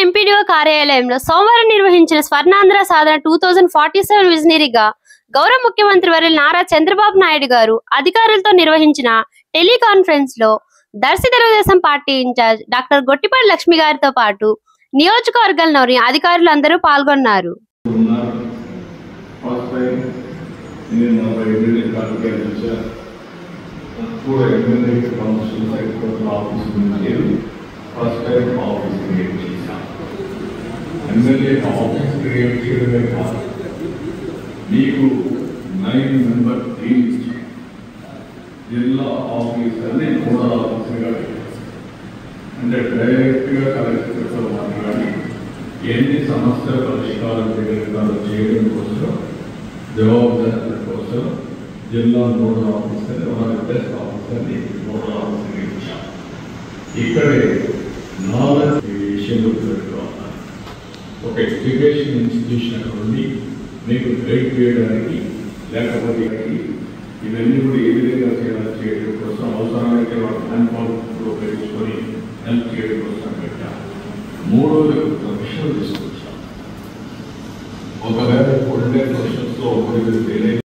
MPDO కార్యాలయంలో సోమవారం నిర్వహించిన స్వర్ణాంధ్ర సాధన 2047 విజనరీగా గౌరవ ముఖ్యమంత్రి వర్యులు నారా చంద్రబాబు నాయుడు గారు అధికారులతో నిర్వహించిన టెలికాన్ఫరెన్స్ లో Darsi Telugu Desam party incharge doctor Gottipati Lakshmi గారితో పాటు నియోజకవర్గంలోని అధికారులందరూ పాల్గొన్నారు. ఎమ్మెల్యే ఆఫీస్ క్రియేట్ చేయడమే కాదు, మీకు 9 మెంబర్ టీమ్ జిల్లా ఆఫీసర్ని నోడల్ ఆఫీసర్గా అంటే డైరెక్ట్గా కలెక్టర్తో మాట్లాడి ఎన్ని సమస్యల పరిష్కారం చేయడం కోసం జవాబుదారుల కోసం జిల్లా నోడల్ ఆఫీసర్ బెస్ట్ ఆఫీసర్ని నోడల్ ఆఫీసర్గా ఇచ్చాం. ఇక్కడే నాలెడ్జ్ ఈ విషయంలో పెట్టుకోవాలి. ఒక ఎడ్యుకేషన్ ఇన్స్టిట్యూషన్ అక్కడ ఉండి మీకు గైడ్ చేయడానికి లేకపోతే ఇవన్నీ కూడా ఏ విధంగా చేయడం కోసం అవసరమైతే వాళ్ళ హ్యాండ్ పవర్లో ఉపయోగించుకొని హెల్ప్ చేయడం కోసం పెట్టాం. మూడోది విషయాలు తీసుకొచ్చాం. ఒకవేళ 4 క్వశ్చన్స్లో ఒకరికి